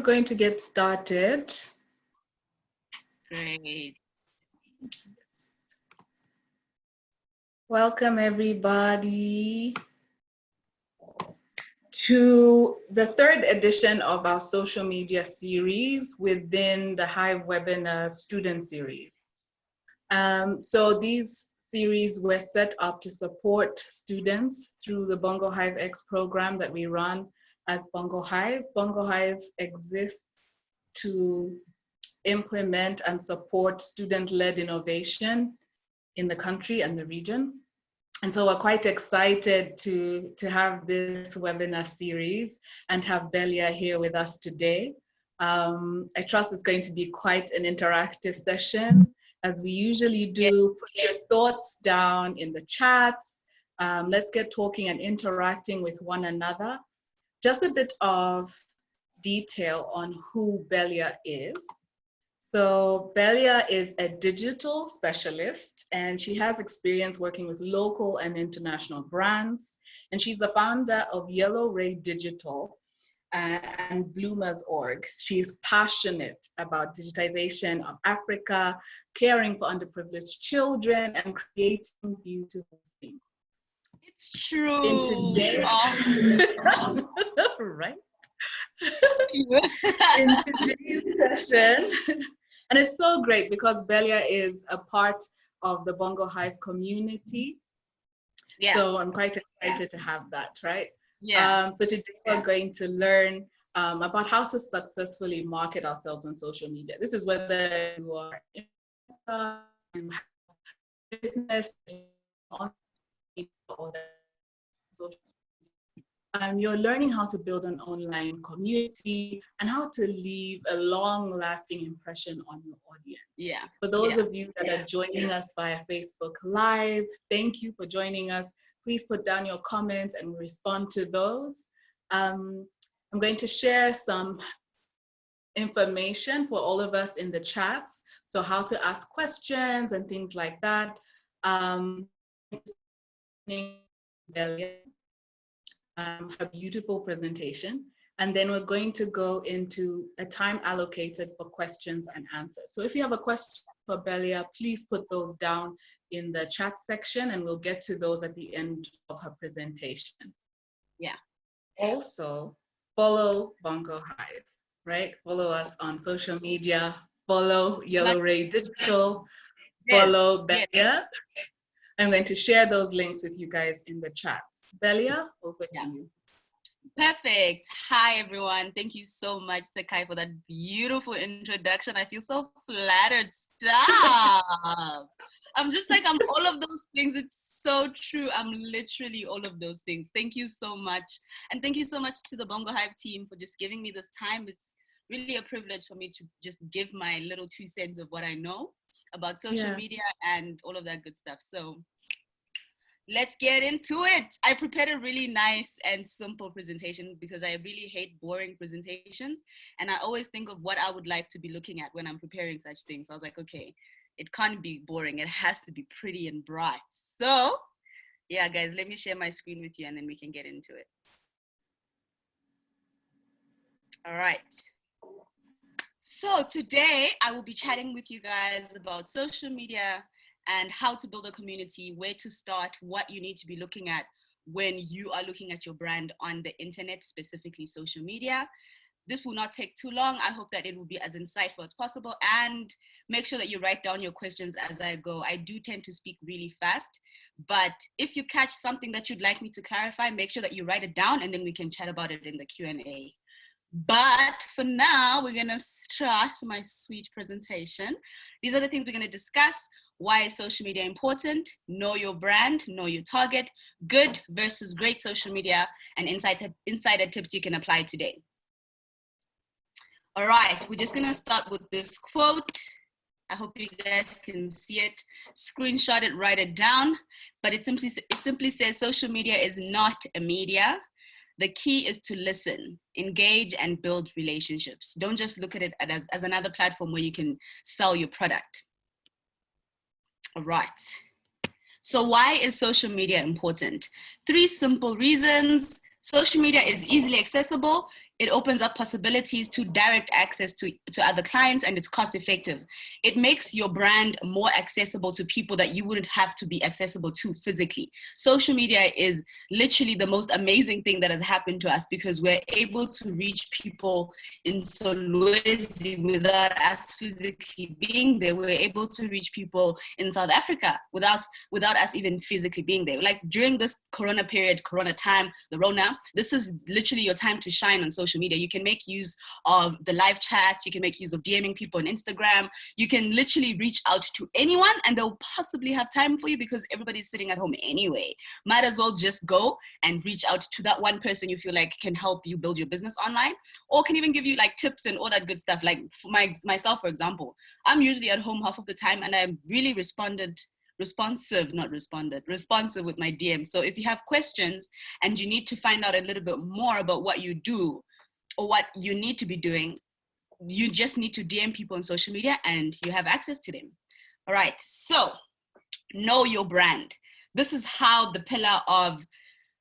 Going to get started. Great. Welcome everybody to the third edition of our social media series within the Hive webinar student series. So these series were set up to support students through the Bongo Hive X program that we run as Bongo Hive. Bongo Hive exists to implement and support student-led innovation in the country and the region. And so we're quite excited to have this webinar series and have Delia here with us today. I trust it's going to be quite an interactive session. As we usually do, put your thoughts down in the chats. Let's get talking and interacting with one another. Just a bit of detail on who Beliya is. So Beliya is a digital specialist and she has experience working with local and international brands. And she's the founder of Yellow Ray Digital and Bloomers.org. She is passionate about digitization of Africa, caring for underprivileged children, and creating beautiful things. It's true. In today's, right? In today's session, and it's so great because Beliya is a part of the Bongo Hive community. Yeah. So I'm quite excited to have that, right? Yeah. So today we're going to learn about how to successfully market ourselves on social media. This is whether you are you have business on or social. You're learning how to build an online community and how to leave a long-lasting impression on your audience. Yeah. For those of you that are joining us via Facebook Live, thank you for joining us. Please put down your comments and respond to those. I'm going to share some information for all of us in the chats. So how to ask questions and things like that. Her beautiful presentation, and then we're going to go into a time allocated for questions and answers. So if you have a question for Beliya, please put those down in the chat section and we'll get to those at the end of her presentation. Yeah. Also, follow Bongo Hive, right? Follow us on social media, follow Yellow Ray Digital, follow Beliya. I'm going to share those links with you guys in the chats. Beliya, over to you. Perfect. Hi, everyone. Thank you so much, Sekai, for that beautiful introduction. I feel so flattered. Stop. I'm just like, I'm all of those things. It's so true. I'm literally all of those things. Thank you so much. And thank you so much to the Bongo Hive team for just giving me this time. It's really a privilege for me to just give my little 2 cents of what I know about social media and all of that good stuff. So let's get into it. I prepared a really nice and simple presentation because I really hate boring presentations. And I always think of what I would like to be looking at when I'm preparing such things. So I was like, okay, it can't be boring. It has to be pretty and bright. So yeah, guys, let me share my screen with you and then we can get into it. All right. So today I will be chatting with you guys about social media and how to build a community, where to start, what you need to be looking at when you are looking at your brand on the internet, specifically social media. This will not take too long. I hope that it will be as insightful as possible, and make sure that you write down your questions as I go. I do tend to speak really fast, but if you catch something that you'd like me to clarify, make sure that you write it down and then we can chat about it in the Q&A. But for now, we're gonna start my sweet presentation. These are the things we're gonna discuss. Why is social media important? Know your brand, know your target, good versus great social media, and insider tips you can apply today. All right, we're just gonna start with this quote. I hope you guys can see it. Screenshot it, write it down. But it simply says social media is not a media. The key is to listen, engage, and build relationships. Don't just look at it as another platform where you can sell your product. All right. So why is social media important? 3 simple reasons. Social media is easily accessible, It opens up possibilities to direct access to other clients, and it's cost effective. It makes your brand more accessible to people that you wouldn't have to be accessible to physically. Social media is literally the most amazing thing that has happened to us, because we're able to reach people in Solwezi without us physically being there. We're able to reach people in South Africa without us even physically being there. Like during this Corona period, Corona time, the Rona, this is literally your time to shine on social media. You can make use of the live chats. You can make use of DMing people on Instagram. You can literally reach out to anyone and they'll possibly have time for you, because everybody's sitting at home anyway. Might as well just go and reach out to that one person you feel like can help you build your business online, or can even give you like tips and all that good stuff. Like myself, for example, I'm usually at home half of the time, and I'm really responsive with my DM. So if you have questions and you need to find out a little bit more about what you do or what you need to be doing, you just need to DM people on social media and you have access to them. All right, so know your brand. This is how the pillar of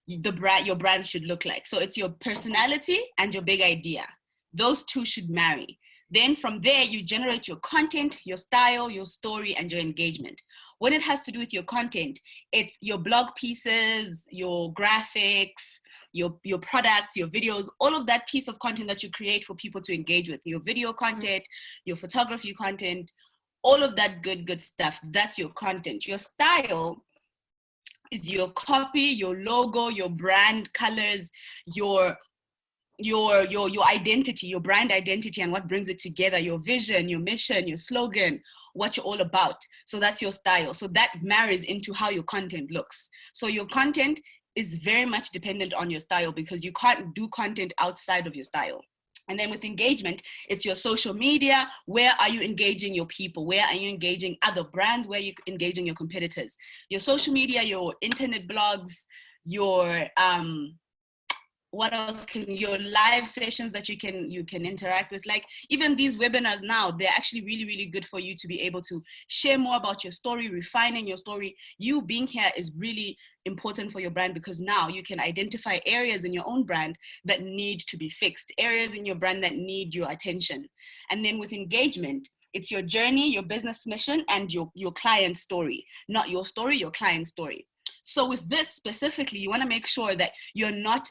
your brand should look like. So it's your personality and your big idea. Those two should marry. Then from there, you generate your content, your style, your story, and your engagement. When it has to do with your content, it's your blog pieces, your graphics, your products, your videos, all of that piece of content that you create for people to engage with. Your video content, your photography content, all of that good stuff. That's your content. Your style is your copy, your logo, your brand colors, your identity, your brand identity, and what brings it together, your vision, your mission, your slogan, what you're all about. So that's your style. So that marries into how your content looks. So your content is very much dependent on your style, because you can't do content outside of your style. And then with engagement, it's your social media. Where are you engaging your people? Where are you engaging other brands? Where are you engaging your competitors? Your social media, your internet blogs, your what else can your live sessions that you can interact with. Like even these webinars now, they're actually really good for you to be able to share more about your story, refining your story. You being here is really important for your brand, because now you can identify areas in your own brand that need to be fixed, areas in your brand that need your attention. And then with engagement, it's your journey, your business mission, and your client story. Not your story, your client story. So with this specifically, you want to make sure that you're not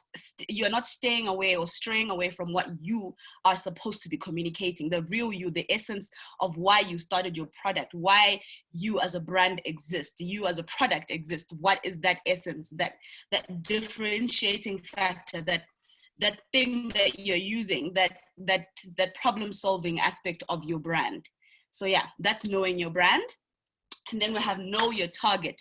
staying away or straying away from what you are supposed to be communicating, the real you, the essence of why you started your product, why you as a brand exist, you as a product exist. What is that essence, that differentiating factor, that thing that you're using, that problem solving aspect of your brand. So yeah, that's knowing your brand. And then we have know your target.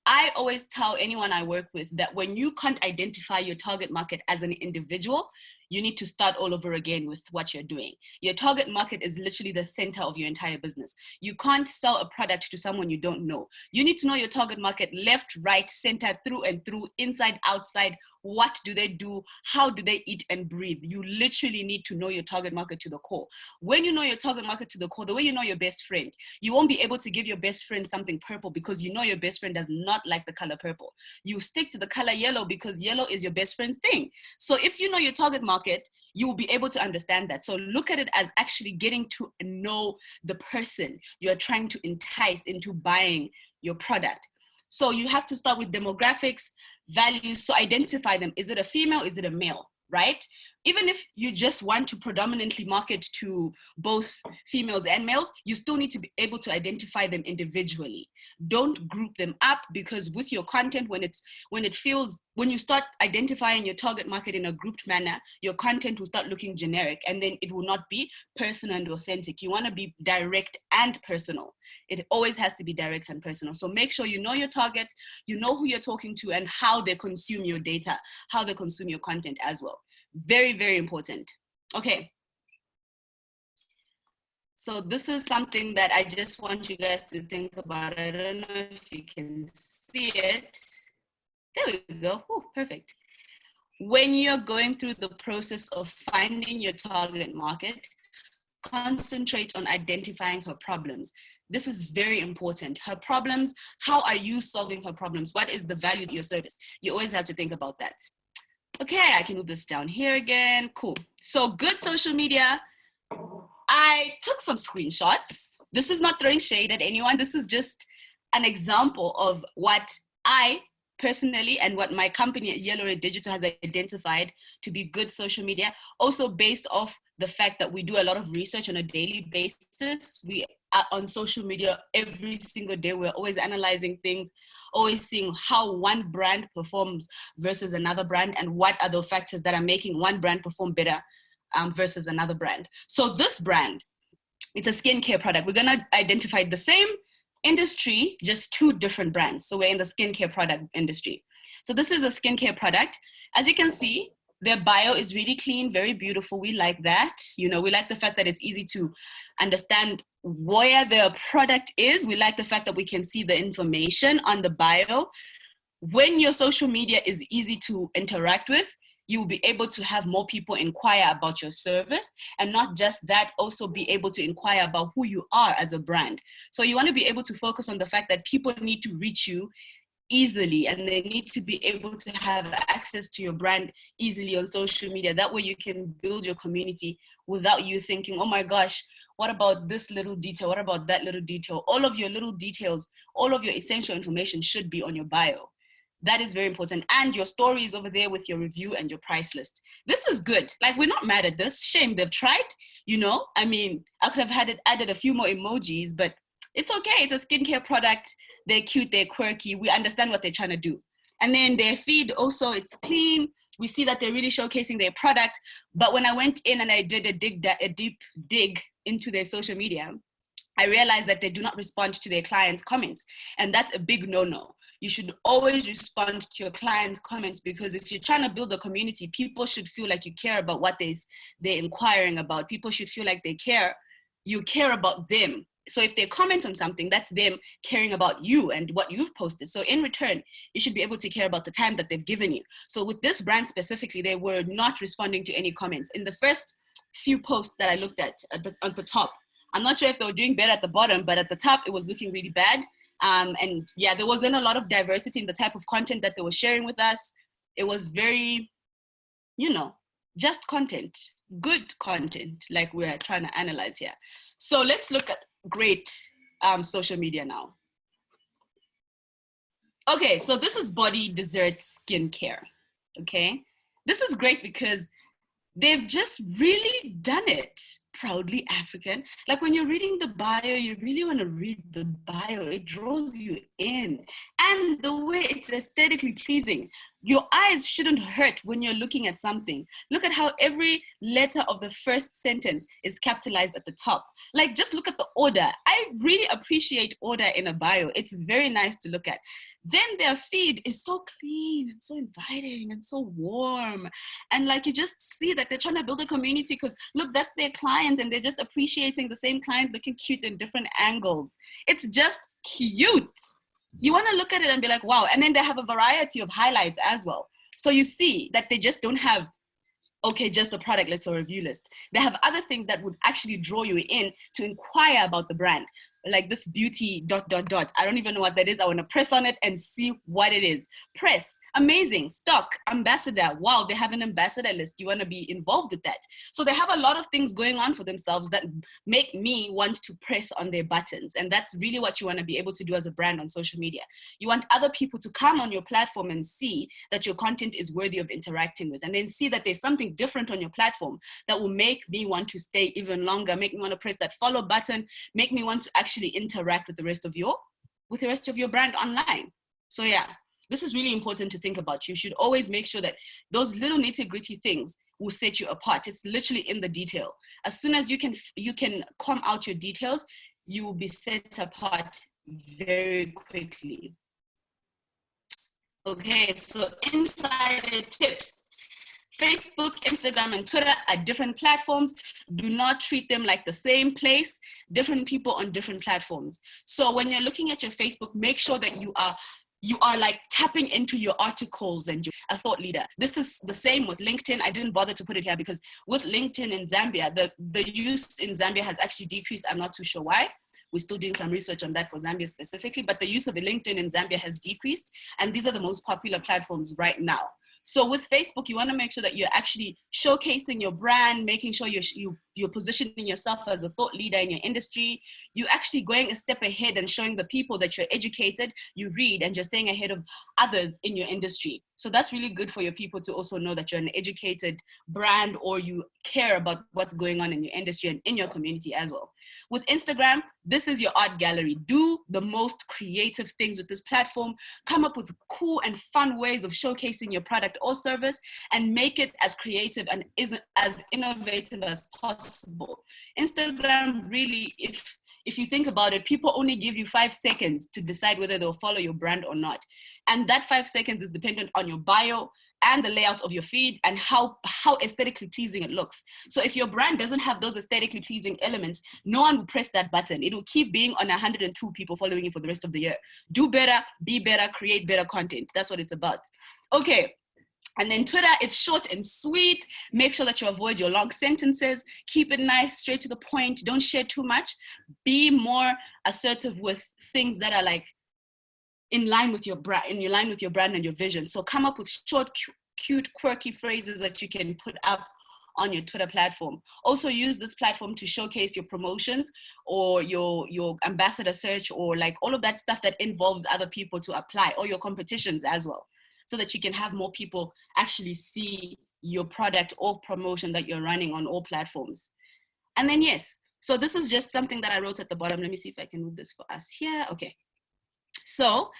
I always tell anyone I work with that when you can't identify your target market as an individual, you need to start all over again with what you're doing. Your target market is literally the center of your entire business. You can't sell a product to someone you don't know. You need to know your target market left, right, center, through and through, inside, outside. What do they do? How do they eat and breathe? You literally need to know your target market to the core. When you know your target market to the core, the way you know your best friend, you won't be able to give your best friend something purple because you know your best friend does not like the color purple. You stick to the color yellow because yellow is your best friend's thing. So if you know your target market, you will be able to understand that. So look at it as actually getting to know the person you're trying to entice into buying your product. So you have to start with demographics, values. So identify them. Is it a female? Is it a male? Right? Even if you just want to predominantly market to both females and males, you still need to be able to identify them individually. Don't group them up, because with your content, when you start identifying your target market in a grouped manner, your content will start looking generic, and then it will not be personal and authentic. You want to be direct and personal. It always has to be direct and personal. So make sure you know your target, you know who you're talking to, and how they consume your data, how they consume your content as well. Very, very important. Okay. So this is something that I just want you guys to think about. I don't know if you can see it. There we go. Oh, perfect. When you're going through the process of finding your target market, concentrate on identifying her problems. This is very important. Her problems, how are you solving her problems? What is the value of your service? You always have to think about that. Okay, I can move this down here again. Cool. So good social media. I took some screenshots. This is not throwing shade at anyone. This is just an example of what I personally and what my company at Yellow Red Digital has identified to be good social media. Also based off the fact that we do a lot of research on a daily basis. We are on social media every single day. We're always analyzing things, always seeing how one brand performs versus another brand and what are the factors that are making one brand perform better versus another brand. So this brand, it's a skincare product. We're gonna identify the same industry, just two different brands. So we're in the skincare product industry. So this is a skincare product. As you can see, their bio is really clean, very beautiful. We like that. You know, we like the fact that it's easy to understand where the product is. We like the fact that we can see the information on the bio. When your social media is easy to interact with, you will be able to have more people inquire about your service, and not just that, also be able to inquire about who you are as a brand. So you want to be able to focus on the fact that people need to reach you easily, and they need to be able to have access to your brand easily on social media. That way you can build your community without you thinking, oh my gosh, what about this little detail? What about that little detail? All of your little details, all of your essential information should be on your bio. That is very important. And your story is over there with your review and your price list. This is good. Like, we're not mad at this. Shame they've tried, you know? I mean, I could have had it added a few more emojis, but it's okay. It's a skincare product. They're cute, they're quirky. We understand what they're trying to do. And then their feed also, it's clean. We see that they're really showcasing their product. But when I went in and I did a deep dig into their social media, I realized that they do not respond to their clients' comments. And that's a big no-no. You should always respond to your clients' comments, because if you're trying to build a community, people should feel like you care about what they're inquiring about. People should feel like you care about them. So if they comment on something, that's them caring about you and what you've posted. So in return, you should be able to care about the time that they've given you. So with this brand specifically, they were not responding to any comments. In the first few posts that I looked at the top, I'm not sure if they were doing better at the bottom, but at the top, it was looking really bad. And yeah, there wasn't a lot of diversity in the type of content that they were sharing with us. It was very, you know, just content, good content, like we're trying to analyze here. So let's look at great social media now. Okay, so this is Body Dessert Skincare, okay? This is great because they've just really done it. Proudly African. Like, when you're reading the bio, you really want to read the bio. It draws you in. And the way it's aesthetically pleasing, your eyes shouldn't hurt when you're looking at something. Look at how every letter of the first sentence is capitalized at the top. Like, just look at the order. I really appreciate order in a bio. It's very nice to look at. Then their feed is so clean and so inviting and so warm. And like, you just see that they're trying to build a community, because look, that's their clients, and they're just appreciating the same client looking cute in different angles. It's just cute. You want to look at it and be like, wow. And then they have a variety of highlights as well. So you see that they just don't have, okay, just a product list or review list. They have other things that would actually draw you in to inquire about the brand. Like this beauty ... I don't even know what that is. I want to press on it and see what it is. Press, amazing. Stock, ambassador. Wow, they have an ambassador list. You want to be involved with that. So they have a lot of things going on for themselves that make me want to press on their buttons. And that's really what you want to be able to do as a brand on social media. You want other people to come on your platform and see that your content is worthy of interacting with, and then see that there's something different on your platform that will make me want to stay even longer, make me want to press that follow button, make me want to actually interact with the rest of your brand online. So yeah, this is really important to think about. You should always make sure that those little nitty-gritty things will set you apart. It's literally in the detail. As soon as you can come out your details, you will be set apart very quickly. Okay, so insider tips. Facebook, Instagram, and Twitter are different platforms. Do not treat them like the same place. Different people on different platforms. So when you're looking at your Facebook, make sure that you are like tapping into your articles and you're a thought leader. This is the same with LinkedIn. I didn't bother to put it here because with LinkedIn in Zambia, the use in Zambia has actually decreased. I'm not too sure why. We're still doing some research on that for Zambia specifically, but the use of LinkedIn in Zambia has decreased. And these are the most popular platforms right now. So with Facebook, you want to make sure that you're actually showcasing your brand, making sure you're positioning yourself as a thought leader in your industry. You're actually going a step ahead and showing the people that you're educated, you read, and you're staying ahead of others in your industry. So that's really good for your people to also know that you're an educated brand, or you care about what's going on in your industry and in your community as well. With Instagram, this is your art gallery. Do the most creative things with this platform. Come up with cool and fun ways of showcasing your product or service, and make it as creative and as innovative as possible. Instagram really, if you think about it, people only give you 5 seconds to decide whether they'll follow your brand or not. And that 5 seconds is dependent on your bio and the layout of your feed and how aesthetically pleasing it looks. So if your brand doesn't have those aesthetically pleasing elements, no one will press that button. It will keep being on 102 people following you for the rest of the year. Do better, be better, create better content. That's what it's about. Okay. And then Twitter, it's short and sweet. Make sure that you avoid your long sentences. Keep it nice, straight to the point. Don't share too much. Be more assertive with things that are like in line with your brand, and your vision. So come up with short, cute, quirky phrases that you can put up on your Twitter platform. Also use this platform to showcase your promotions or your ambassador search, or like all of that stuff that involves other people to apply, or your competitions as well, so that you can have more people actually see your product or promotion that you're running on all platforms. And then, yes, so this is just something that I wrote at the bottom. Let me see if I can move this for us here. Okay. So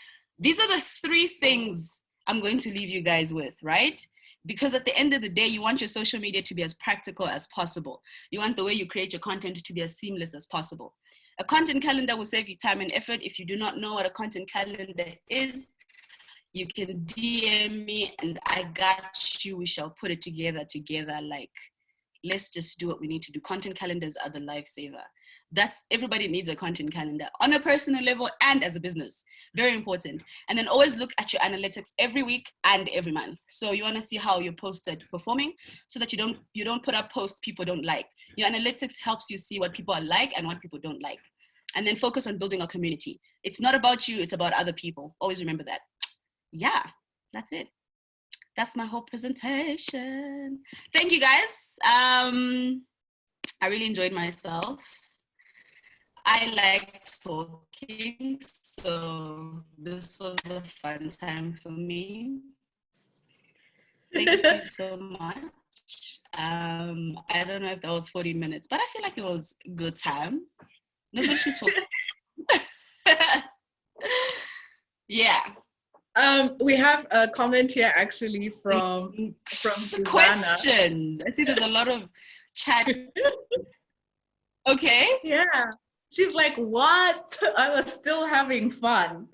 these are the 3 things I'm going to leave you guys with, right? Because at the end of the day, you want your social media to be as practical as possible. You want the way you create your content to be as seamless as possible. A content calendar will save you time and effort. If you do not know what a content calendar is, you can DM me and I got you. We shall put it together. Like, let's just do what we need to do. Content calendars are the lifesaver. Everybody needs a content calendar on a personal level and as a business. Very important. And then always look at your analytics every week and every month. So you want to see how your posts are performing, so that you don't put up posts people don't like. Your analytics helps you see what people are like and what people don't like. And then focus on building a community. It's not about you, it's about other people. Always remember that. Yeah, that's it. That's my whole presentation. Thank you, guys. I really enjoyed myself. I like talking, so this was a fun time for me. Thank you so much. I don't know if that was 40 minutes, but I feel like it was a good time. Nobody should talk. Yeah. We have a comment here actually from Susanna. Question. I see there's a lot of chat. Okay. Yeah. She's like, what? I was still having fun.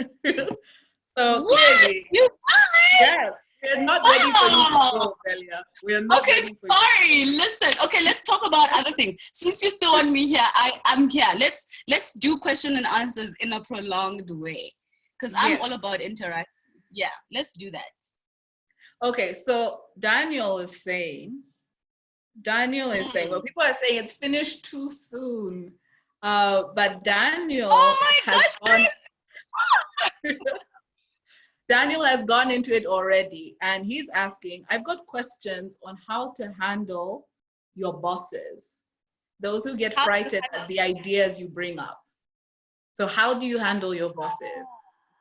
So what? Clearly, You guys? Yes, we're not ready for you to go, Delia. We're not ready for you. Sorry. Listen. Okay, let's talk about other things. Since you still want me here, I'm here. Let's do question and answers in a prolonged way, because I'm all about interaction. Yeah, let's do that. Okay, so Daniel is saying, well, people are saying it's finished too soon. But Daniel Daniel has gone into it already, and he's asking, I've got questions on how to handle your bosses, those who get frightened at the ideas you bring up. So how do you handle your bosses?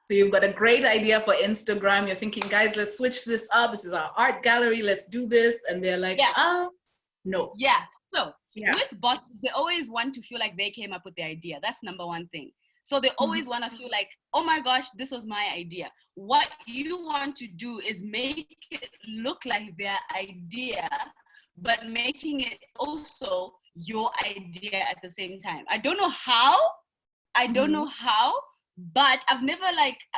So you've got a great idea for Instagram. You're thinking, guys, let's switch this up. This is our art gallery. Let's do this. And they're like, no. Yeah. So with bosses, they always want to feel like they came up with the idea. That's number one thing. So they always want to feel like, oh my gosh, this was my idea. What you want to do is make it look like their idea, but making it also your idea at the same time. I don't know how. But I've never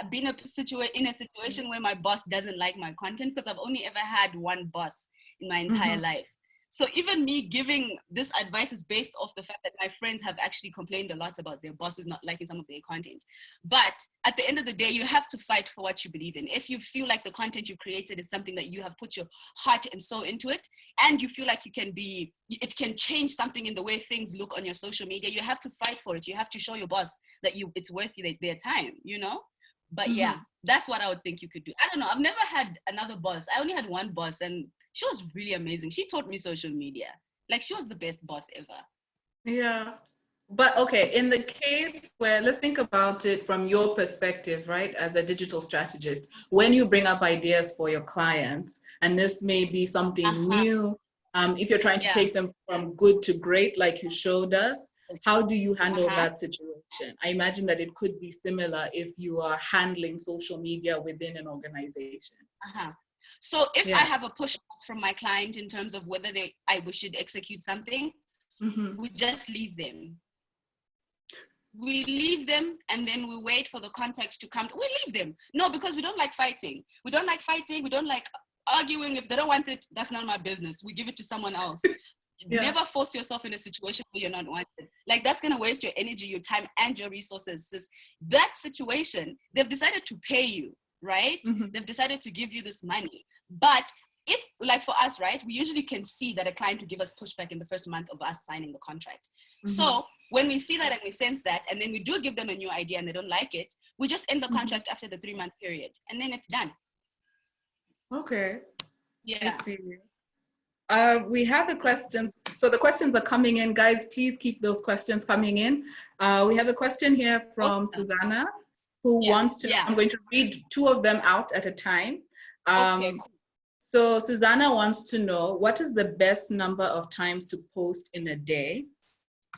been in a situation where my boss doesn't like my content, because I've only ever had one boss in my entire life. So even me giving this advice is based off the fact that my friends have actually complained a lot about their bosses not liking some of their content. But at the end of the day, you have to fight for what you believe in. If you feel like the content you created is something that you have put your heart and soul into it, and you feel like it can change something in the way things look on your social media, you have to fight for it. You have to show your boss that it's worth their time, you know? But yeah, that's what I would think you could do. I don't know. I've never had another boss. I only had one boss, and she was really amazing. She taught me social media. Like, she was the best boss ever. Yeah. But okay, in the case where, let's think about it from your perspective, right, as a digital strategist, when you bring up ideas for your clients, and this may be something new, if you're trying to Yeah. take them from good to great, like you showed us, how do you handle Uh-huh. that situation? I imagine that it could be similar if you are handling social media within an organization. Uh-huh. So if I Yeah. have a push from my client in terms of whether we should execute something, we just leave them. We leave them, and then we wait for the context to come. We leave them. No, because we don't like fighting. We don't like fighting. We don't like arguing. If they don't want it, that's not my business. We give it to someone else. Yeah. Never force yourself in a situation where you're not wanted. Like, that's going to waste your energy, your time, and your resources. That situation, they've decided to pay you, right? They've decided to give you this money. But if, like for us, right, we usually can see that a client will give us pushback in the first month of us signing the contract. So when we see that and we sense that, and then we do give them a new idea and they don't like it, we just end the contract after the 3-month period, and then it's done. Okay. Yeah. I see. We have the questions. So the questions are coming in, guys. Please keep those questions coming in. We have a question here from Susanna, who wants to know. I'm going to read 2 of them out at a time. Okay, cool. So Susanna wants to know, what is the best number of times to post in a day?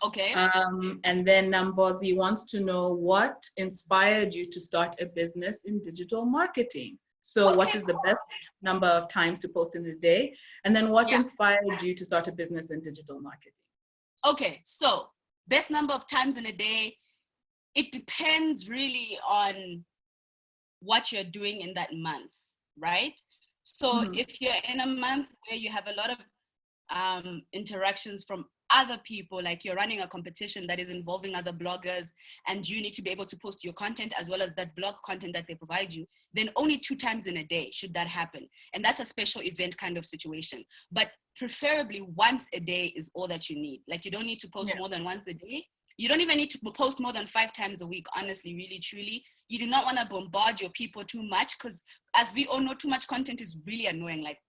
Okay. And then Nambozi wants to know, what inspired you to start a business in digital marketing? So what is the best number of times to post in a day? And then what inspired you to start a business in digital marketing? Okay, so best number of times in a day, it depends really on what you're doing in that month, right? So if you're in a month where you have a lot of interactions from other people, like you're running a competition that is involving other bloggers, and you need to be able to post your content as well as that blog content that they provide you, then only 2 times in a day should that happen. And that's a special event kind of situation. But preferably once a day is all that you need. Like, you don't need to post more than once a day. You don't even need to post more than 5 times a week, honestly, really, truly. You do not want to bombard your people too much, because as we all know, too much content is really annoying. Like,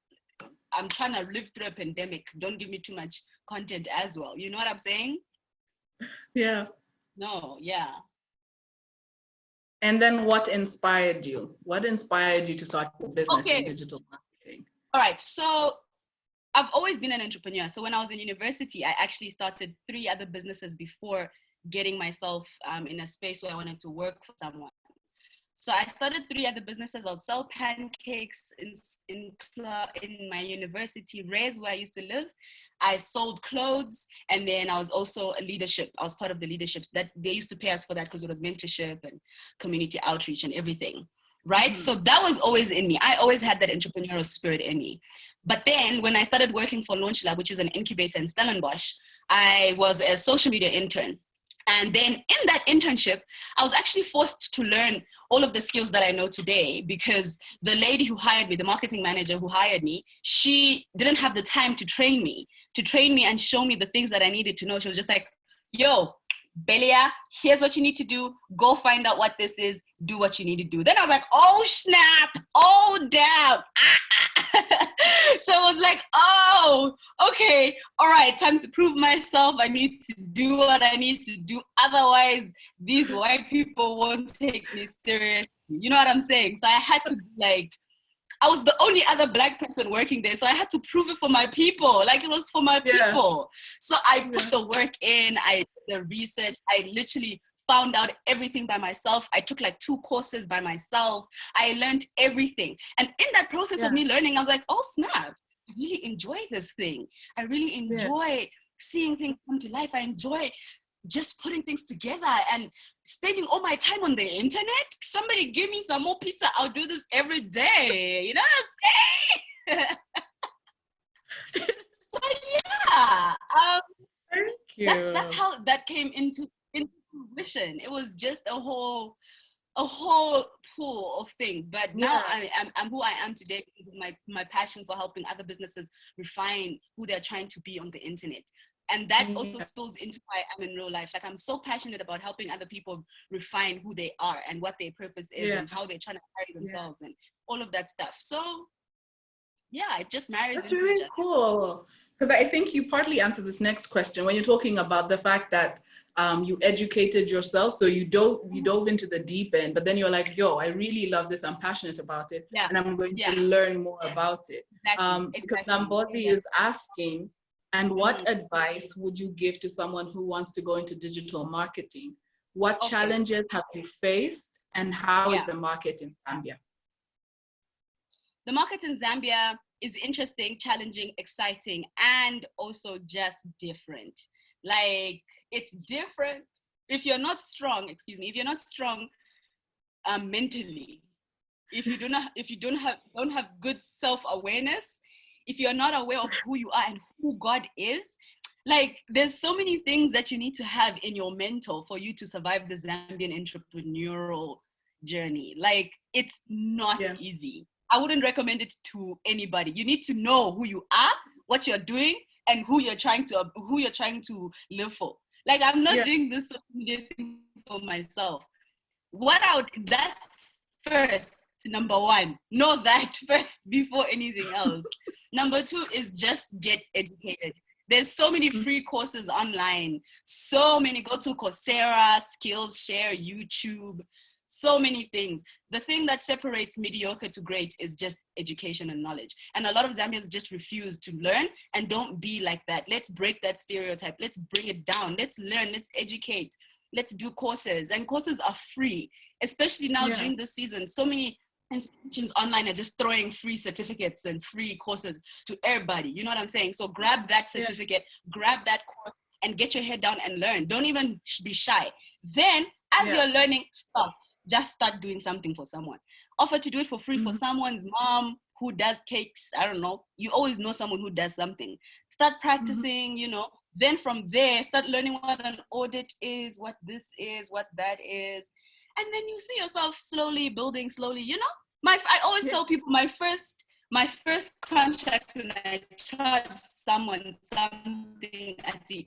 I'm trying to live through a pandemic. Don't give me too much content as well. You know what I'm saying? Yeah. No, yeah. And then what inspired you? What inspired you to start a business in digital marketing? All right. So I've always been an entrepreneur. So when I was in university, I actually started 3 other businesses before getting myself in a space where I wanted to work for someone. So I started 3 other businesses. I would sell pancakes in my university, Rez, where I used to live. I sold clothes, and then I was also a leadership. I was part of the leaderships that they used to pay us for that, because it was mentorship and community outreach and everything, right? So that was always in me. I always had that entrepreneurial spirit in me. But then when I started working for Launch Lab, which is an incubator in Stellenbosch, I was a social media intern. And then in that internship, I was actually forced to learn all of the skills that I know today, because the lady who hired me, the marketing manager who hired me, she didn't have the time to train me and show me the things that I needed to know. She was just like, yo, Beliya, here's what you need to do. Go find out what this is. Do what you need to do. Then I was like, oh, snap. Oh, damn. So I was like, oh, okay. All right. Time to prove myself. I need to do what I need to do. Otherwise, these white people won't take me seriously. You know what I'm saying? So I had to, like, I was the only other Black person working there. So I had to prove it for my people. Like, it was for my people. So I put the work in, I did the research. I literally found out everything by myself. I took like 2 courses by myself. I learned everything. And in that process of me learning, I was like, oh, snap. I really enjoy this thing. I really enjoy seeing things come to life. I enjoy just putting things together and spending all my time on the internet. Somebody give me some more pizza. I'll do this every day. You know what I'm saying? So yeah. Thank you. That's how that came into fruition. It was just a whole pool of things. But now I'm who I am today because of my passion for helping other businesses refine who they're trying to be on the internet. And that also spills into why I'm in real life. Like, I'm so passionate about helping other people refine who they are and what their purpose is and how they're trying to carry themselves and all of that stuff. So yeah, it just marries That's into each really other. cool. Because I think you partly answered this next question when you're talking about the fact that you educated yourself, so you dove into the deep end, but then you're like, yo, I really love this, I'm passionate about it, and I'm going to learn more about it. Because Nambozi is asking, and what advice would you give to someone who wants to go into digital marketing? What challenges have you faced, and how is the market in Zambia? The market in Zambia is interesting, challenging, exciting, and also just different. Like, it's different. If you're not strong, mentally, if you don't have good self-awareness, if you're not aware of who you are and who God is, like, there's so many things that you need to have in your mental for you to survive the Zambian entrepreneurial journey. Like, it's not easy. I wouldn't recommend it to anybody. You need to know who you are, what you're doing, and who you're trying to live for. Like, I'm not doing this social media thing for myself. That's first, number one. Know that first before anything else. Number two is just get educated. There's so many free courses online. So many. Go to Coursera, Skillshare, YouTube. So many things. The thing that separates mediocre to great is just education and knowledge. And a lot of Zambians just refuse to learn, and don't be like that. Let's break that stereotype. Let's bring it down. Let's learn. Let's educate. Let's do courses. And courses are free, especially now during this season. So many institutions online are just throwing free certificates and free courses to everybody. You know what I'm saying? So grab that certificate, grab that course, and get your head down and learn. Don't even be shy. Then, as you're learning, just start doing something for someone. Offer to do it for free for someone's mom who does cakes. I don't know. You always know someone who does something. Start practicing, you know. Then from there, start learning what an audit is, what this is, what that is. And then you see yourself slowly building, you know. I always tell people my first contract, when I charge someone something at the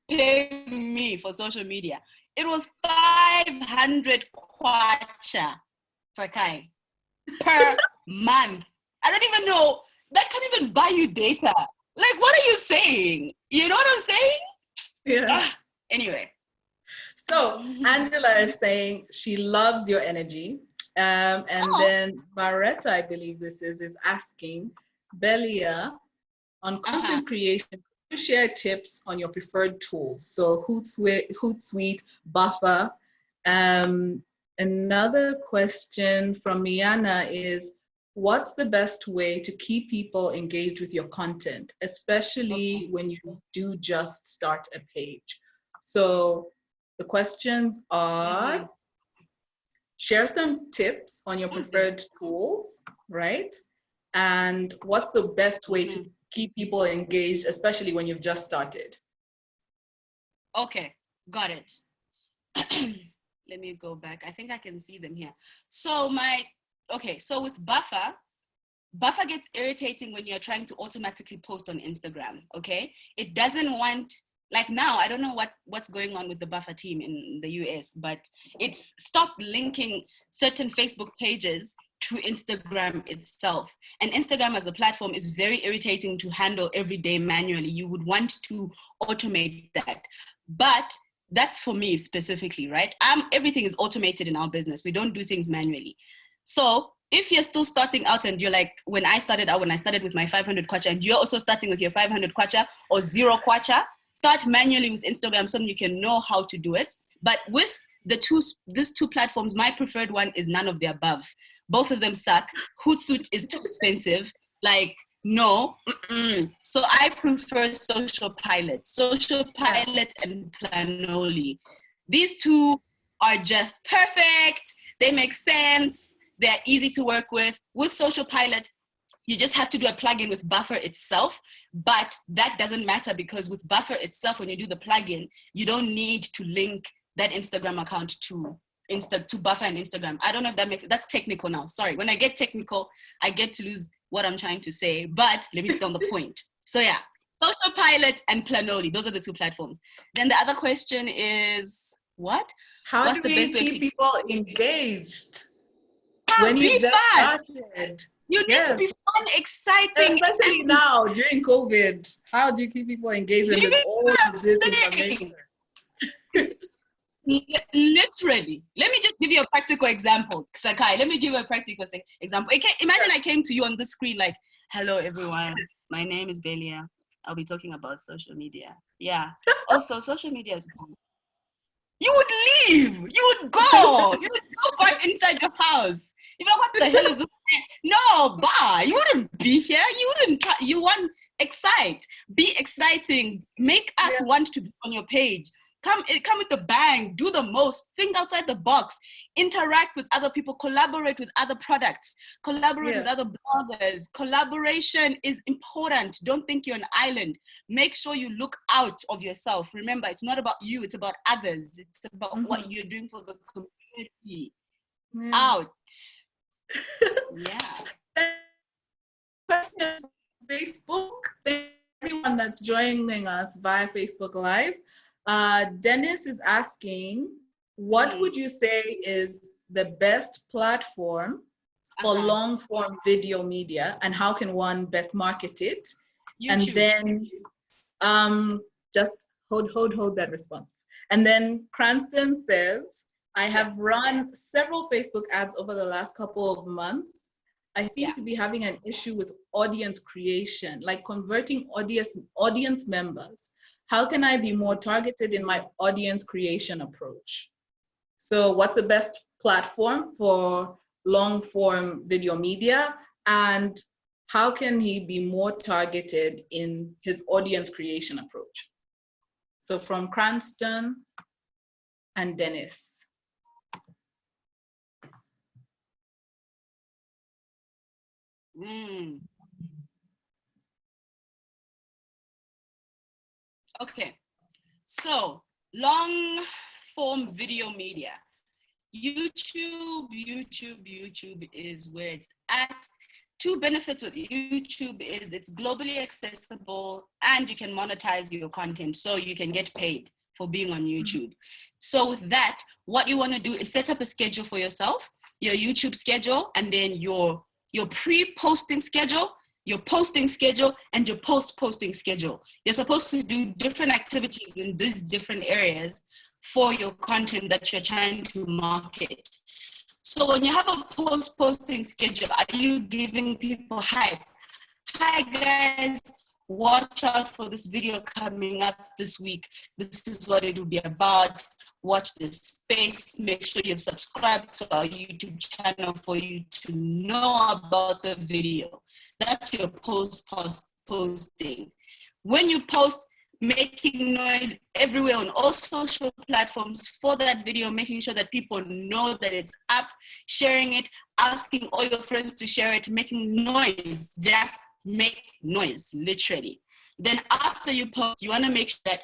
pay me for social media, it was 500 kwacha, Sakai, per month. I don't even know. That can't even buy you data. Like, what are you saying? You know what I'm saying? Yeah. Anyway. So Angela is saying she loves your energy. Then Barretta, I believe this is asking, Beliya, on content creation, you share tips on your preferred tools? So Hootsuite, Buffer. Another question from Miana is, what's the best way to keep people engaged with your content, especially when you do just start a page? So the questions are, share some tips on your preferred tools, right? And what's the best way to keep people engaged, especially when you've just started? Okay, got it. Let me go back. I think I can see them here. So with Buffer gets irritating when you're trying to automatically post on Instagram, okay? It doesn't want, like now, I don't know what's going on with the Buffer team in the US, but it's stopped linking certain Facebook pages to Instagram itself. And Instagram as a platform is very irritating to handle every day manually. You would want to automate that. But that's for me specifically, right? Everything is automated in our business. We don't do things manually. So if you're still starting out and you're like, when I started with my 500 kwacha, and you're also starting with your 500 kwacha or 0 kwacha, start manually with Instagram so you can know how to do it. But with these two platforms, my preferred one is none of the above. Both of them suck. Hootsuite is too expensive. Like, no. So I prefer Social Pilot and Planoli. These two are just perfect. They make sense. They're easy to work with. With Social Pilot, you just have to do a plugin with Buffer itself, but that doesn't matter because with Buffer itself, when you do the plugin, you don't need to link that Instagram account to Buffer and Instagram. I don't know if that makes it. That's technical now. Sorry. When I get technical, I get to lose what I'm trying to say, but let me stay on the point. So yeah, Social Pilot and Planoli. Those are the two platforms. Then the other question is what? How What's do the we best way keep to people engaged when be you've just fun? started? You need to Yes, be fun, exciting, especially and now during COVID. How do you keep people engaged when do there's all of this your information? thing. Literally. Let me just give you a practical example. Sakai, let me give you a practical example. Imagine I came to you on the screen like, hello everyone, my name is Beliya. I'll be talking about social media. Yeah. Also, social media is cool. You would leave. You would go. You would go back inside your house. You know what the hell is this? No, bye. You wouldn't be here. You wouldn't try. You want excite. Be exciting. Make us want to be on your page. Come with a bang. Do the most. Think outside the box. Interact with other people. Collaborate with other products. Collaborate with other bloggers. Collaboration is important. Don't think you're an island. Make sure you look out of yourself. Remember, it's not about you. It's about others. It's about what you're doing for the community. Out. Yeah. Question Facebook. Thank everyone that's joining us via Facebook Live. Dennis is asking, what would you say is the best platform for long form video media, and how can one best market it? YouTube. And then just hold that response. And then Cranston says, I have run several Facebook ads over the last couple of months. I seem to be having an issue with audience creation, like converting audience members. How can I be more targeted in my audience creation approach? So what's the best platform for long form video media, and how can he be more targeted in his audience creation approach? So from Cranston and Dennis. Okay, so long form video media. YouTube is where it's at. Two benefits with YouTube is it's globally accessible and you can monetize your content, so you can get paid for being on YouTube. So with that, what you want to do is set up a schedule for yourself, your YouTube schedule, and then your pre-posting schedule, your posting schedule, and your post-posting schedule. You're supposed to do different activities in these different areas for your content that you're trying to market. So when you have a posting schedule, are you giving people hype? Hi guys, watch out for this video coming up this week. This is what it will be about. Watch this space. Make sure you've subscribed to our YouTube channel for you to know about the video. That's your posting. When you post, making noise everywhere on all social platforms for that video, making sure that people know that it's up, sharing it, asking all your friends to share it, making noise, just make noise, literally. Then after you post, you want to make sure that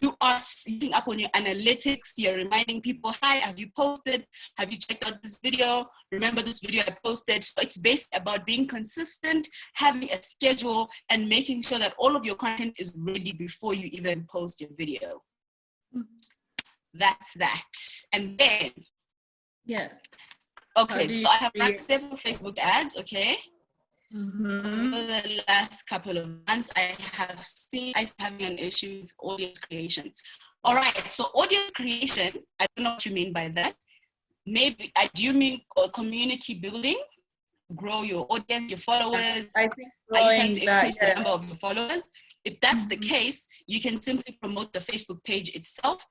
you are syncing up on your analytics. You're reminding people, hi, have you posted? Have you checked out this video? Remember this video I posted? So it's basically about being consistent, having a schedule, and making sure that all of your content is ready before you even post your video. That's that. And then, okay, so I have run several Facebook ads, okay? Over the last couple of months, I have seen I'm having an issue with audience creation. All right, so audience creation, I don't know what you mean by that. Maybe, do you mean community building? Grow your audience, your followers? I think are you trying to increase the number of your followers? If that's the case, you can simply promote the Facebook page itself.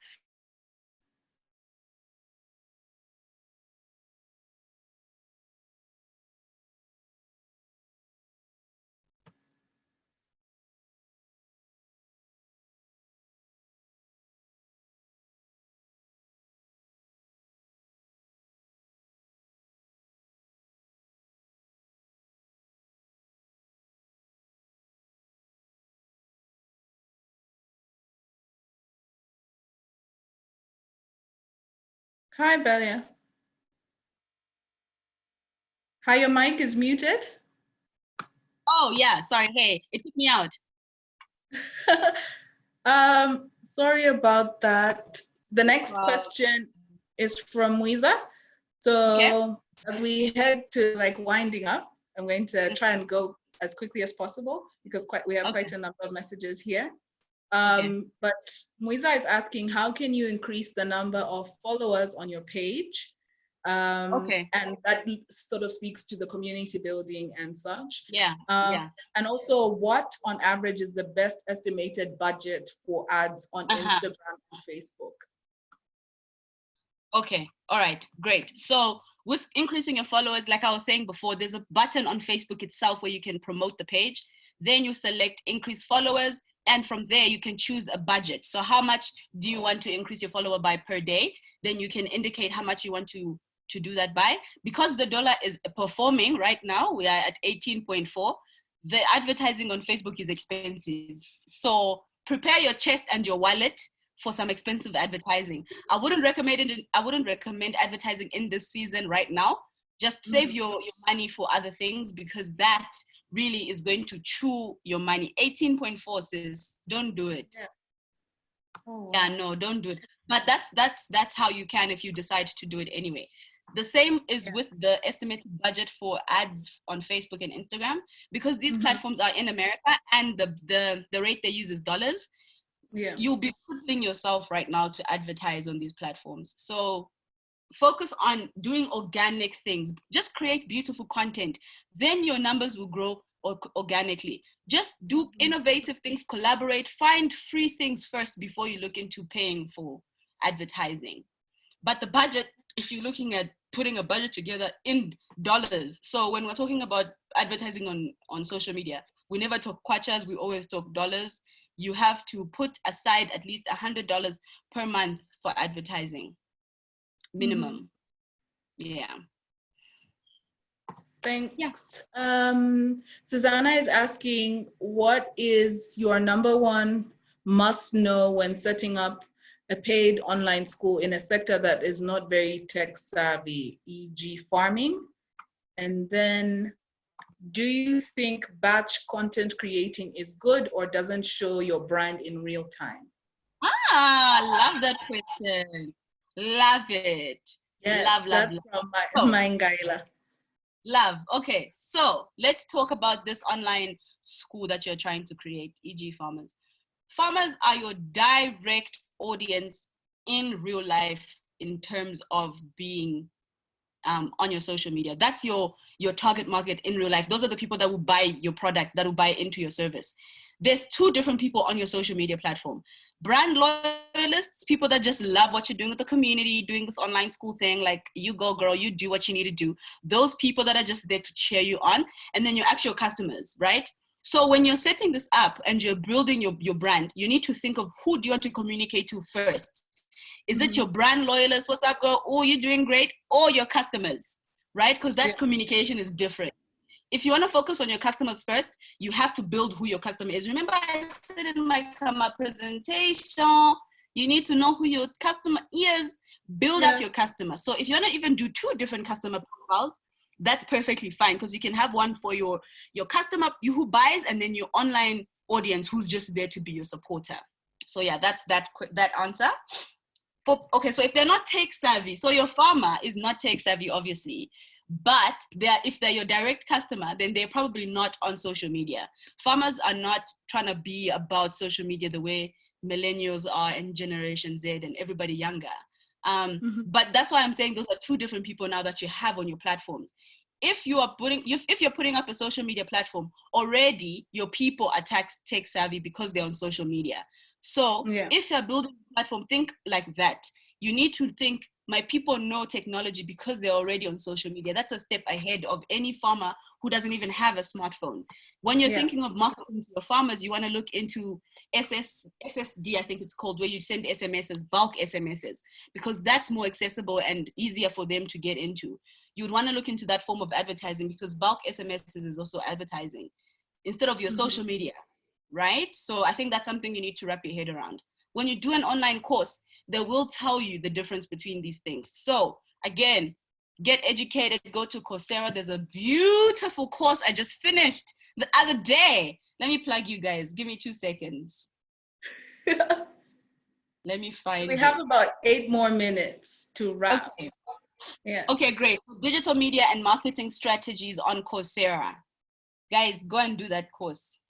Hi, Beliya. Hi, your mic is muted. Oh, yeah, sorry. Hey, it took me out. Sorry about that. The next Wow. question is from Muiza. Okay. So as we head to like winding up, I'm going to try and go as quickly as possible because we have Okay. quite a number of messages here. Okay. But Muiza is asking, how can you increase the number of followers on your page? Okay. And that sort of speaks to the community building and such. Yeah. Um, Yeah. and also, what on average is the best estimated budget for ads on Uh-huh. Instagram and Facebook? Okay. All right. Great. So with increasing your followers, like I was saying before, there's a button on Facebook itself where you can promote the page. Then you select increase followers. And from there, you can choose a budget. So how much do you want to increase your follower by per day? Then you can indicate how much you want to do that by. Because the dollar is performing right now, we are at 18.4. The advertising on Facebook is expensive. So prepare your chest and your wallet for some expensive advertising. I wouldn't recommend advertising in this season right now. Just save your money for other things because that really is going to chew your money. 18.4 says don't do it. Yeah. Oh, Yeah, wow. no, don't do it. But that's how you can if you decide to do it anyway. The same is Yeah. with the estimated budget for ads on Facebook and Instagram because these platforms are in America and the rate they use is dollars. Yeah. You'll be crippling yourself right now to advertise on these platforms. So focus on doing organic things. Just create beautiful content. Then your numbers will grow organically. Just do innovative things, collaborate, find free things first before you look into paying for advertising. But the budget, if you're looking at putting a budget together in dollars, so when we're talking about advertising on social media, we never talk kwachas, we always talk dollars. You have to put aside at least $100 per month for advertising, minimum. Yeah. Yeah. Thanks. Susanna is asking, what is your number one must know when setting up a paid online school in a sector that is not very tech savvy, e.g. farming? And then, do you think batch content creating is good or doesn't show your brand in real time? Love that question. Love it. Yes, Love, love, that's love. from So, Ngaila. love. Okay, so let's talk about this online school that you're trying to create, e.g. farmers. Farmers are your direct audience in real life in terms of being on your social media. That's your target market in real life. Those are the people that will buy your product, that will buy into your service. There's two different people on your social media platform. Brand loyalists, people that just love what you're doing with the community, doing this online school thing, like you go girl, you do what you need to do. Those people that are just there to cheer you on. And then your actual customers, right? So when you're setting this up and you're building your brand, you need to think of who do you want to communicate to first. Is it your brand loyalists? What's up, girl? Oh, you're doing great. Or your customers, right? Because Yeah. that communication is different. If you want to focus on your customers first, you have to build who your customer is. Remember, I said in my presentation, you need to know who your customer is. Build up your customer. So if you want to even do two different customer profiles, that's perfectly fine because you can have one for your customer, you who buys, and then your online audience who's just there to be your supporter. So yeah, that's that answer. Okay, so if they're not tech savvy, so your farmer is not tech savvy, obviously, but if they're your direct customer, then they're probably not on social media. Farmers are not trying to be about social media the way millennials are and Generation Z and everybody younger. But that's why I'm saying those are two different people now that you have on your platforms. If you're putting up a social media platform, already your people are tech savvy because they're on social media. So if you're building a platform, think like that. You need to think, my people know technology because they're already on social media. That's a step ahead of any farmer who doesn't even have a smartphone. When you're thinking of marketing to your farmers, you want to look into SSD, I think it's called, where you send SMSs, bulk SMSs, because that's more accessible and easier for them to get into. You'd want to look into that form of advertising because bulk SMSs is also advertising instead of your social media, right? So I think that's something you need to wrap your head around. When you do an online course, they will tell you the difference between these things. So again, get educated, go to Coursera. There's a beautiful course I just finished the other day Let me plug you guys. Give me 2 seconds. Let me So find we have it. about 8 more minutes to wrap. Okay. Yeah. Okay, great. Digital media and marketing strategies on Coursera. Guys, go and do that course.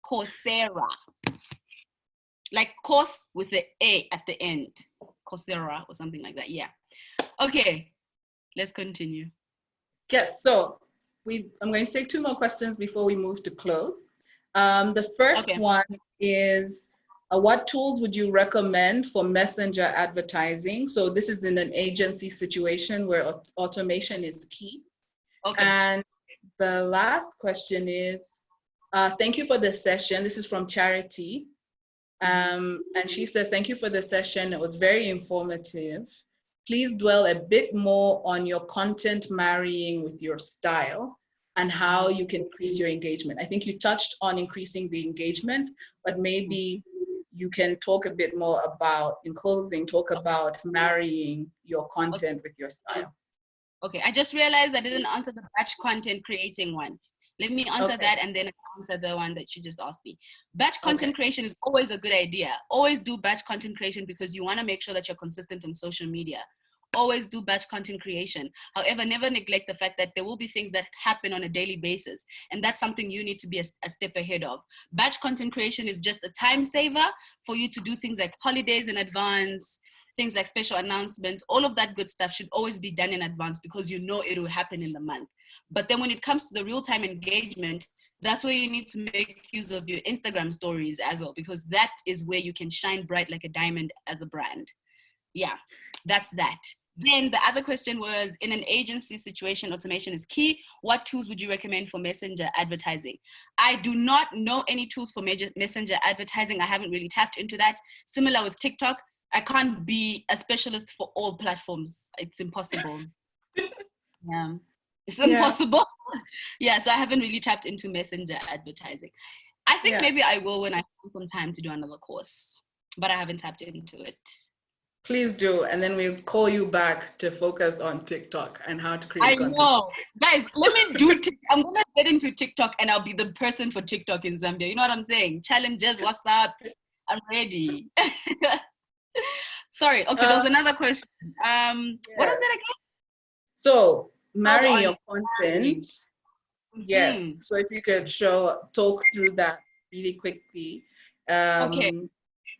Coursera. Like course with the A at the end. Coursera or something like that. Yeah. Okay, let's continue. Yes, so I'm going to take 2 more questions before we move to close. The first one is, what tools would you recommend for messenger advertising? So this is in an agency situation where automation is key. Okay. And the last question is, thank you for the session. This is from Charity. And she says, thank you for the session. It was very informative. Please dwell a bit more on your content marrying with your style and how you can increase your engagement. I think you touched on increasing the engagement, but maybe you can talk a bit more about, in closing, talk about marrying your content with your style. Okay, I just realized I didn't answer the batch content creating one. Let me answer that and then answer the one that you just asked me. Batch content creation is always a good idea. Always do batch content creation because you want to make sure that you're consistent on social media. Always do batch content creation. However, never neglect the fact that there will be things that happen on a daily basis. And that's something you need to be a step ahead of. Batch content creation is just a time saver for you to do things like holidays in advance, things like special announcements. All of that good stuff should always be done in advance because you know it will happen in the month. But then when it comes to the real-time engagement, that's where you need to make use of your Instagram stories as well, because that is where you can shine bright like a diamond as a brand. Yeah, that's that. Then the other question was, in an agency situation, automation is key. What tools would you recommend for messenger advertising? I do not know any tools for messenger advertising. I haven't really tapped into that. Similar with TikTok, I can't be a specialist for all platforms. It's impossible. Yeah, it's impossible. Yeah, so I haven't really tapped into messenger advertising. I think maybe I will when I find some time to do another course, but I haven't tapped into it. Please do, and then we'll call you back to focus on TikTok and how to create content. I know. Guys, let me do I'm going to get into TikTok and I'll be the person for TikTok in Zambia. You know what I'm saying? Challenges, what's up? I'm ready. Sorry. Okay, there was another question. What was it again? So, marrying your content. Yes. Mm-hmm. So if you could talk through that really quickly. Okay.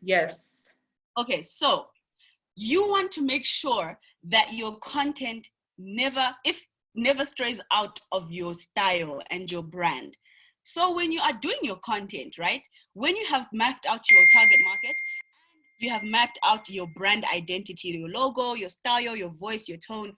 Yes. Okay, so you want to make sure that your content never strays out of your style and your brand. So when you are doing your content, right, when you have mapped out your target market, you have mapped out your brand identity, your logo, your style, your voice, your tone,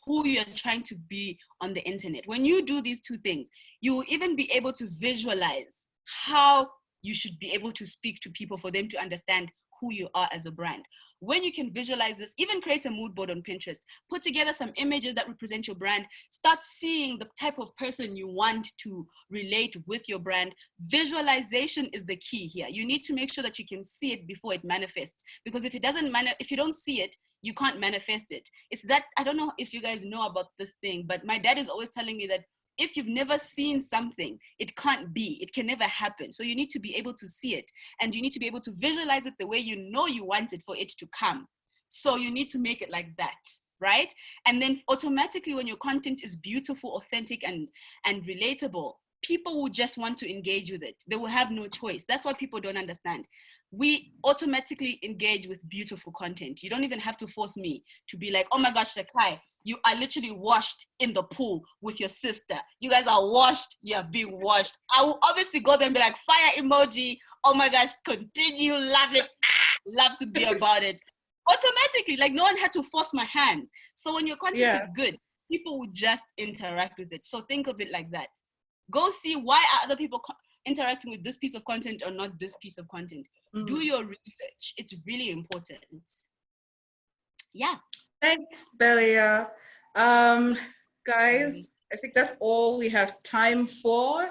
who you're trying to be on the internet. When you do these 2 things, you will even be able to visualize how you should be able to speak to people for them to understand who you are as a brand. When you can visualize this, even create a mood board on Pinterest, put together some images that represent your brand, start seeing the type of person you want to relate with your brand. Visualization is the key here. You need to make sure that you can see it before it manifests, because if you don't see it, you can't manifest it. It's that, I don't know if you guys know about this thing, but my dad is always telling me that if you've never seen something, it can't be, it can never happen. So you need to be able to see it, and you need to be able to visualize it the way you know you want it for it to come. So you need to make it like that, right? And then automatically when your content is beautiful, authentic, and relatable, people will just want to engage with it. They will have no choice. That's what people don't understand. We automatically engage with beautiful content. You don't even have to force me to be like, oh my gosh, Sakai, you are literally washed in the pool with your sister. You guys are washed. You are being washed. I will obviously go there and be like, fire emoji. Oh my gosh, continue, love it. Love to be about it. Automatically, like no one had to force my hand. So when your content is good, people will just interact with it. So think of it like that. Go see why are other people interacting with this piece of content or not this piece of content. Do your research. It's really important. Yeah. Thanks, Beliya. Guys, I think that's all we have time for.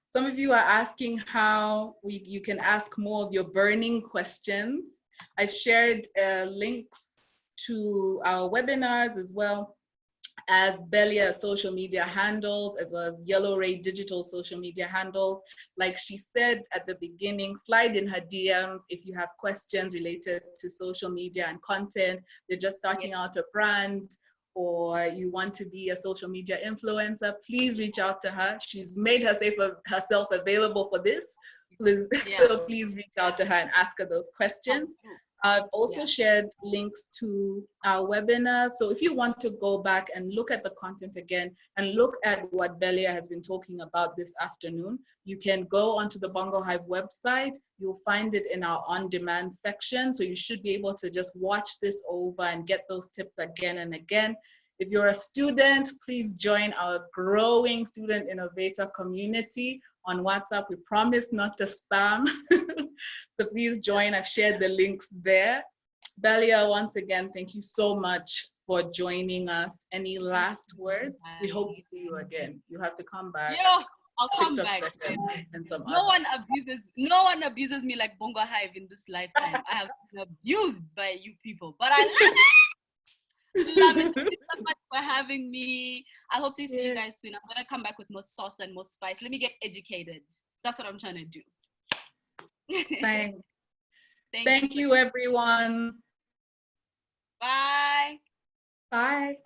Some of you are asking how you can ask more of your burning questions. I've shared links to our webinars as well. as Beliya social media handles, as well as Yellow Ray digital social media handles. Like she said at the beginning, slide in her DMs if you have questions related to social media and content. You're just starting out a brand, or you want to be a social media influencer, please reach out to her. She's made herself available for this. Please, so please reach out to her and ask her those questions. I've also shared links to our webinar. So if you want to go back and look at the content again and look at what Beliya has been talking about this afternoon, you can go onto the Bongo Hive website. You'll find it in our on-demand section. So you should be able to just watch this over and get those tips again and again. If you're a student, please join our growing student innovator community on WhatsApp. We promise not to spam. So please join. I've shared the links there. Beliya, once again, thank you so much for joining us. Any last words? We hope to see you again. You have to come back. Yeah, I'll come TikTok back. And some no one abuses me like Bongo Hive in this lifetime. I have been abused by you people, but I love it. Love it. Thank you so much for having me. I hope to see you guys soon. I'm gonna come back with more sauce and more spice. Let me get educated. That's what I'm trying to do. Thanks. Thank you, everyone. Bye. Bye.